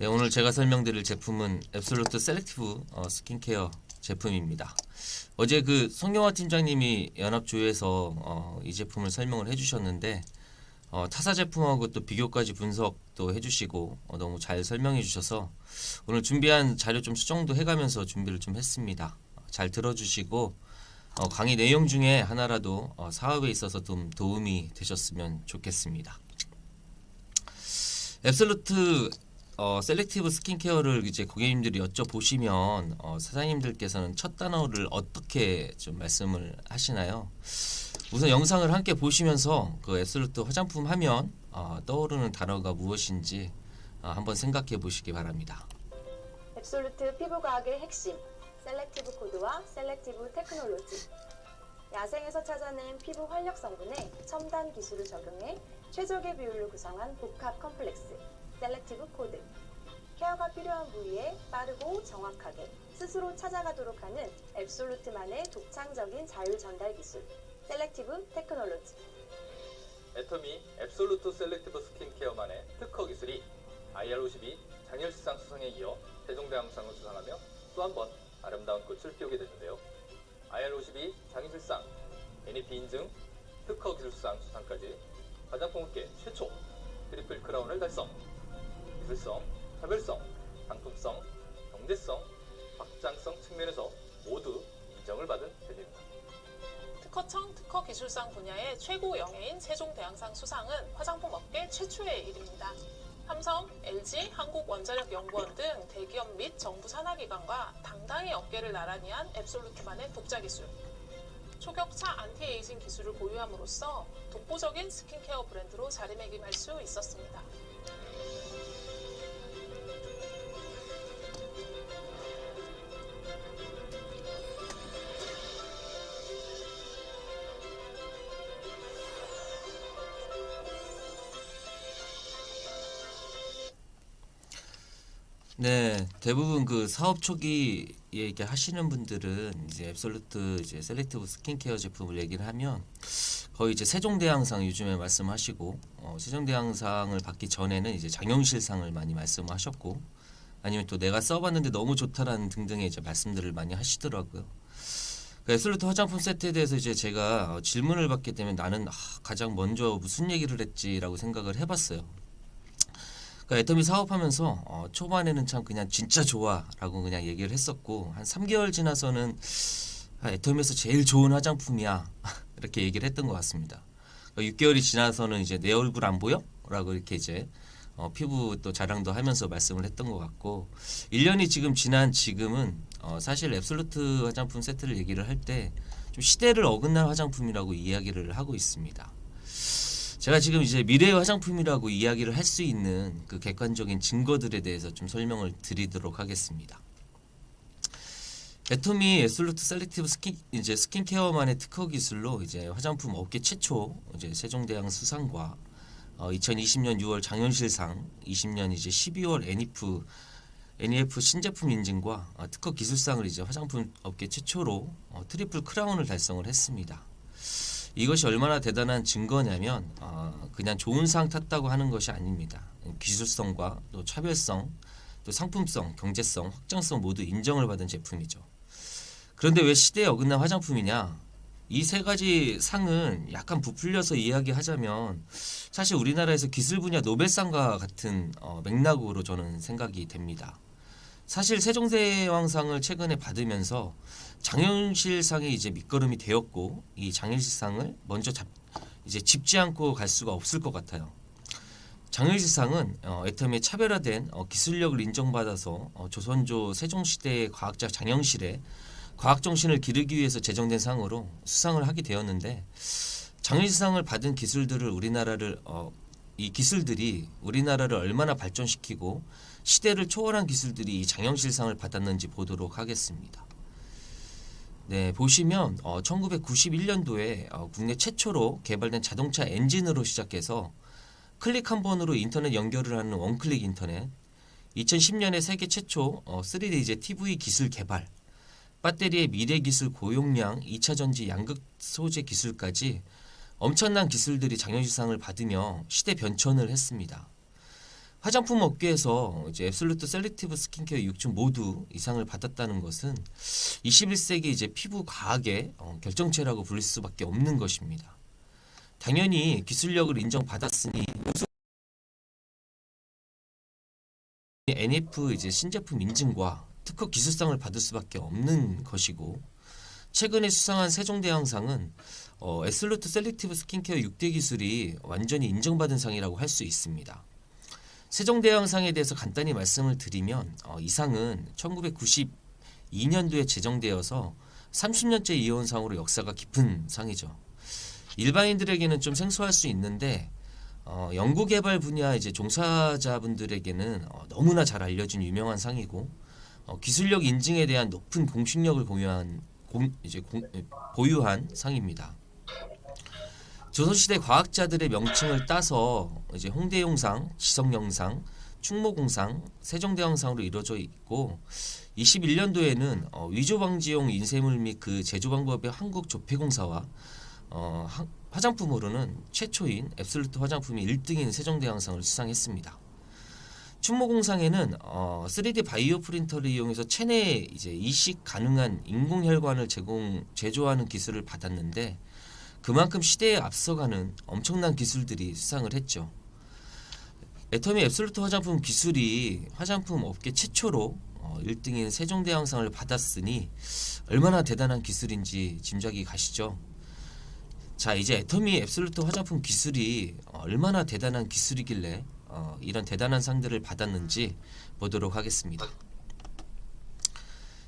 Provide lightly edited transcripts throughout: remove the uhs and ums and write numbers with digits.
네, 오늘 제가 설명드릴 제품은 앱솔루트 셀렉티브 스킨케어 제품입니다. 어제 그 송경화 팀장님이 연합조회에서 이 제품을 설명을 해주셨는데 타사 제품하고 또 비교까지 분석도 해주시고 너무 잘 설명해 주셔서 오늘 준비한 자료 좀 수정도 해가면서 준비를 좀 했습니다. 잘 들어주시고 강의 내용 중에 하나라도 사업에 있어서 좀 도움이 되셨으면 좋겠습니다. 앱솔루트 셀렉티브 스킨케어를 이제 고객님들이 여쭤보시면 사장님들께서는 첫 단어를 어떻게 좀 말씀을 하시나요? 우선 영상을 함께 보시면서 그 앱솔루트 화장품 하면 떠오르는 단어가 무엇인지 한번 생각해 보시기 바랍니다. 앱솔루트 피부과학의 핵심, 셀렉티브 코드와 셀렉티브 테크놀로지. 야생에서 찾아낸 피부 활력 성분에 첨단 기술을 적용해 최적의 비율로 구성한 복합 컴플렉스, 셀렉티브 코드. 케어가 필요한 부위에 빠르고 정확하게 스스로 찾아가도록 하는 앱솔루트만의 독창적인 자율 전달 기술, 셀렉티브 테크놀로지. 애터미 앱솔루트 셀렉티브 스킨케어만의 특허 기술이 IR52 장렬시상 수상에 이어 세종대왕상을 수상하며 또 한 번 아름다운 꽃을 피우게 됐는데요. IR52 장인실상, NEP 인증, 특허 기술상 수상까지 화장품업계 최초 트리플 크라운을 달성. 기술성, 차별성, 상품성, 경제성, 확장성 측면에서 모두 인정을 받은 제품입니다. 특허청 특허 기술상 분야의 최고 영예인 세종대왕상 수상은 화장품 업계 최초의 일입니다. 삼성, LG, 한국원자력연구원 등 대기업 및 정부 산하기관과 당당히 업계를 나란히 한 앱솔루트만의 독자 기술. 초격차 안티에이징 기술을 보유함으로써 독보적인 스킨케어 브랜드로 자리매김할 수 있었습니다. 네, 대부분 그 사업 초기에 이렇게 하시는 분들은 이제 앱솔루트 이제 셀렉티브 스킨케어 제품을 얘기를 하면 거의 이제 세종대왕상 요즘에 말씀하시고 세종대왕상을 받기 전에는 이제 장영실상을 많이 말씀하셨고 아니면 또 내가 써봤는데 너무 좋다라는 등등의 이제 말씀들을 많이 하시더라고요. 그 앱솔루트 화장품 세트에 대해서 이제 제가 질문을 받게 되면 나는 가장 먼저 무슨 얘기를 했지라고 생각을 해봤어요. 애터미 사업하면서 초반에는 참 그냥 진짜 좋아라고 그냥 얘기를 했었고 한 3개월 지나서는 애터미에서 제일 좋은 화장품이야 이렇게 얘기를 했던 것 같습니다. 6개월이 지나서는 이제 내 얼굴 안 보여? 라고 이렇게 이제 피부 또 자랑도 하면서 말씀을 했던 것 같고 1년이 지금 지난 지금은 사실 앱솔루트 화장품 세트를 얘기를 할 때 좀 시대를 어긋난 화장품이라고 이야기를 하고 있습니다. 제가 지금 이제 미래의 화장품이라고 이야기를 할 수 있는 그 객관적인 증거들에 대해서 좀 설명을 드리도록 하겠습니다. 애터미 앱솔루트 셀렉티브 스킨케어만의 특허 기술로 이제 화장품 업계 최초 이제 세종대왕 수상과 2020년 6월 장현실상, 20년 이제 12월 NEF 신제품 인증과 특허 기술상을 이제 화장품 업계 최초로 트리플 크라운을 달성을 했습니다. 이것이 얼마나 대단한 증거냐면 그냥 좋은 상 탔다고 하는 것이 아닙니다. 기술성과 또 차별성, 또 상품성, 경제성, 확장성 모두 인정을 받은 제품이죠. 그런데 왜 시대에 어긋난 화장품이냐? 이 세 가지 상은 약간 부풀려서 이야기하자면 사실 우리나라에서 기술 분야 노벨상과 같은 맥락으로 저는 생각이 됩니다. 사실 세종대왕상을 최근에 받으면서 장현실상이 이제 밑거름이 되었고 이 장현실상을 먼저 이제 짚지 않고 갈 수가 없을 것 같아요. 장현실상은 애터미의 차별화된 기술력을 인정받아서 조선조 세종시대의 과학자 장영실의 과학 정신을 기르기 위해서 제정된 상으로 수상을 하게 되었는데 장현실상을 받은 기술들을 이 기술들이 우리나라를 얼마나 발전시키고 시대를 초월한 기술들이 이 장영실상을 받았는지 보도록 하겠습니다. 네, 보시면 1991년도에 국내 최초로 개발된 자동차 엔진으로 시작해서 클릭 한 번으로 인터넷 연결을 하는 원클릭 인터넷, 2010년에 세계 최초 3D 이제 TV 기술 개발, 배터리의 미래 기술 고용량 2차 전지 양극 소재 기술까지 엄청난 기술들이 장현실상을 받으며 시대 변천을 했습니다. 화장품 업계에서 이제 앱솔루트 셀렉티브 스킨케어 6층 모두 이상을 받았다는 것은 21세기 이제 피부 과학의 결정체라고 불릴 수밖에 없는 것입니다. 당연히 기술력을 인정받았으니 NF 이제 신제품 인증과 특허 기술상을 받을 수밖에 없는 것이고, 최근에 수상한 세종대왕상은 앱솔루트 셀렉티브 스킨케어 6대 기술이 완전히 인정받은 상이라고 할 수 있습니다. 세종대왕상에 대해서 간단히 말씀을 드리면 이 상은 1992년도에 제정되어서 30년째 이어온 상으로 역사가 깊은 상이죠. 일반인들에게는 좀 생소할 수 있는데 연구개발 분야 이제 종사자분들에게는 너무나 잘 알려진 유명한 상이고, 기술력 인증에 대한 높은 공신력을 보유한 상입니다. 조선시대 과학자들의 명칭을 따서 이제 홍대용상, 지성영상, 충모공상, 세종대왕상으로 이루어져 있고, 21년도에는 위조방지용 인쇄물 및 그 제조 방법의 한국조폐공사와 화장품으로는 최초인 앱솔루트 화장품이 1등인 세종대왕상을 수상했습니다. 충모공상에는 3D 바이오 프린터를 이용해서 체내에 이제 이식 가능한 인공혈관을 제조하는 기술을 받았는데, 그만큼 시대에 앞서가는 엄청난 기술들이 수상을 했죠. 애터미 앱솔루트 화장품 기술이 화장품 업계 최초로 1등인 세종대왕상을 받았으니 얼마나 대단한 기술인지 짐작이 가시죠. 자, 이제 애터미 앱솔루트 화장품 기술이 얼마나 대단한 기술이길래 이런 대단한 상들을 받았는지 보도록 하겠습니다.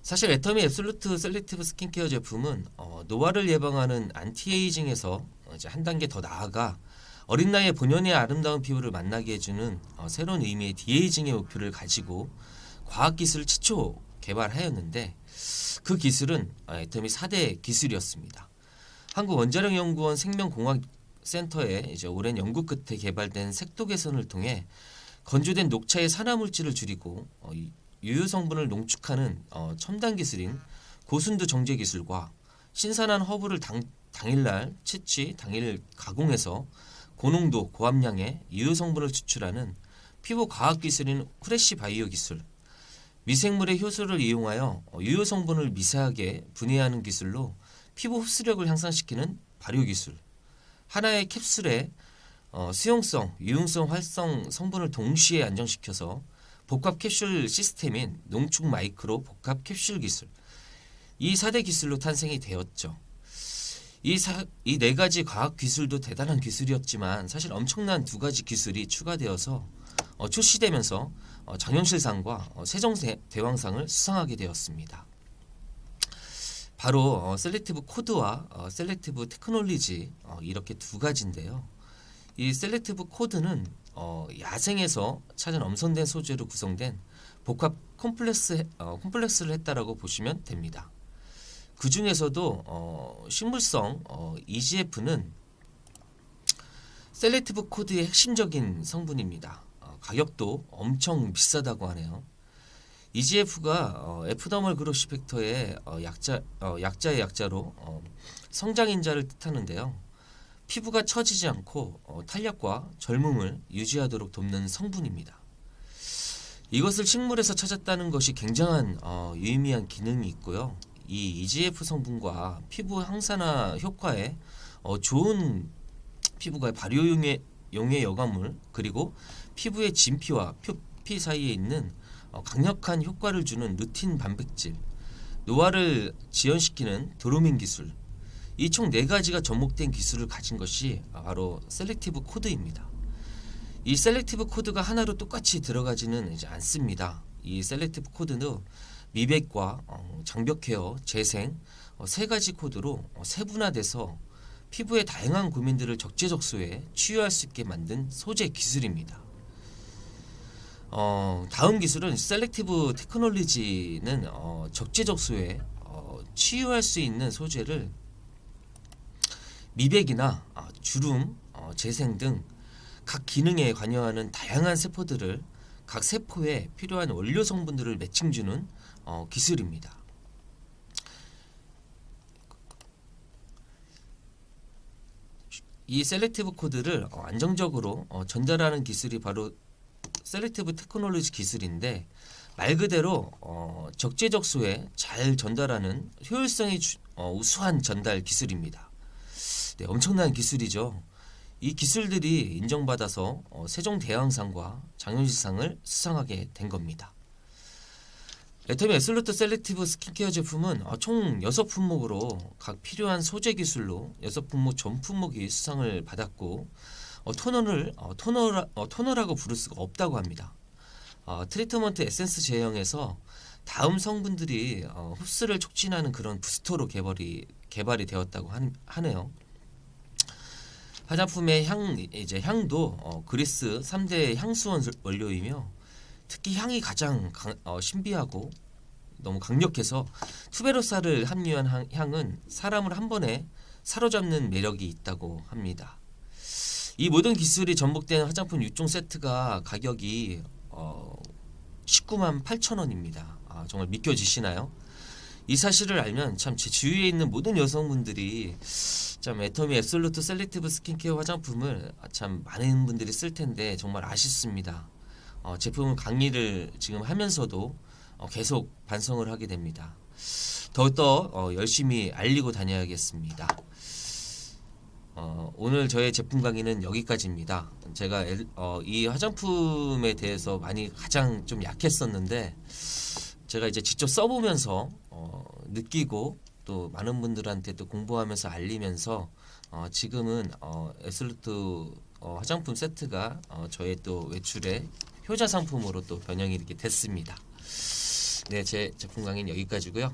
사실 애터미 앱솔루트 셀렉티브 스킨케어 제품은 노화를 예방하는 안티에이징에서 이제 한 단계 더 나아가 어린 나이에 본연의 아름다운 피부를 만나게 해주는 새로운 의미의 디에이징의 목표를 가지고 과학기술을 최초 개발하였는데, 그 기술은 애터미 4대 기술이었습니다. 한국원자력연구원 생명공학센터에 이제 오랜 연구 끝에 개발된 색도 개선을 통해 건조된 녹차의 산화물질을 줄이고 유효 성분을 농축하는 첨단 기술인 고순도 정제 기술과 신선한 허브를 당일날 채취, 당일 가공해서 고농도, 고함량의 유효 성분을 추출하는 피부 과학 기술인 후레쉬 바이오 기술, 미생물의 효소를 이용하여 유효 성분을 미세하게 분해하는 기술로 피부 흡수력을 향상시키는 발효 기술, 하나의 캡슐에 수용성, 유용성, 활성 성분을 동시에 안정시켜서 복합 캡슐 시스템인 농축 마이크로 복합 캡슐 기술, 이 4대 기술로 탄생이 되었죠. 이 네 가지 과학 기술도 대단한 기술이었지만 사실 엄청난 두 가지 기술이 추가되어서 출시되면서 장영실상과 세종대왕상을 수상하게 되었습니다. 바로 셀렉티브 코드와 셀렉티브 테크놀리지, 이렇게 두 가지인데요. 이 셀렉티브 코드는 야생에서 찾은 엄선된 소재로 구성된 복합 콤플렉스를 했다라고 보시면 됩니다. 그 중에서도 식물성 EGF는 셀렉티브 코드의 핵심적인 성분입니다. 가격도 엄청 비싸다고 하네요. EGF가 에프더멀 그로시 팩터의 약자의 약자로 성장인자를 뜻하는데요. 피부가 처지지 않고 탄력과 젊음을 유지하도록 돕는 성분입니다. 이것을 식물에서 찾았다는 것이 굉장한 유의미한 기능이 있고요. 이 EGF 성분과 피부 항산화 효과에 좋은 피부가 발효용의 여과물, 그리고 피부의 진피와 표피 사이에 있는 강력한 효과를 주는 루틴 단백질, 노화를 지연시키는 도로민 기술, 이 총 4가지가 접목된 기술을 가진 것이 바로 셀렉티브 코드입니다. 이 셀렉티브 코드가 하나로 똑같이 들어가지는 이제 않습니다. 이 셀렉티브 코드는 미백과 장벽 케어, 재생 3가지 코드로 세분화돼서 피부의 다양한 고민들을 적재적소에 치유할 수 있게 만든 소재 기술입니다. 다음 기술은 셀렉티브 테크놀리지는 적재적소에 치유할 수 있는 소재를 미백이나 주름, 재생 등 각 기능에 관여하는 다양한 세포들을 각 세포에 필요한 원료 성분들을 매칭주는 기술입니다. 이 셀렉티브 코드를 안정적으로 전달하는 기술이 바로 셀렉티브 테크놀로지 기술인데 말 그대로 적재적소에 잘 전달하는 효율성이 우수한 전달 기술입니다. 네, 엄청난 기술이죠. 이 기술들이 인정받아서 세종대왕상과 장현실상을 수상하게 된 겁니다. 애터미 앱솔루트 셀렉티브 스킨케어 제품은 총 6품목으로 각 필요한 소재 기술로 6품목 전 품목이 수상을 받았고 토너를 토너라고 부를 수가 없다고 합니다. 트리트먼트 에센스 제형에서 다음 성분들이 흡수를 촉진하는 그런 부스터로 개발이 되었다고 하네요. 화장품의 향도 그리스 3대 향수원 원료이며 특히 향이 가장 신비하고 너무 강력해서 투베로사를 함유한 향은 사람을 한 번에 사로잡는 매력이 있다고 합니다. 이 모든 기술이 접목된 화장품 6종 세트가 가격이 19만 8천 원입니다. 정말 믿겨지시나요? 이 사실을 알면 참 제 주위에 있는 모든 여성분들이 참 애터미 앱솔루트 셀렉티브 스킨케어 화장품을 참 많은 분들이 쓸 텐데 정말 아쉽습니다. 제품 강의를 지금 하면서도 계속 반성을 하게 됩니다. 더욱더 열심히 알리고 다녀야겠습니다. 오늘 저의 제품 강의는 여기까지입니다. 제가 이 화장품에 대해서 가장 좀 약했었는데 제가 이제 직접 써보면서 느끼고 또 많은 분들한테 또 공부하면서 알리면서 지금은 앱솔루트 화장품 세트가 저의 또 외출의 효자 상품으로 또 변형이 이렇게 됐습니다. 네, 제 제품 강의는 여기까지고요.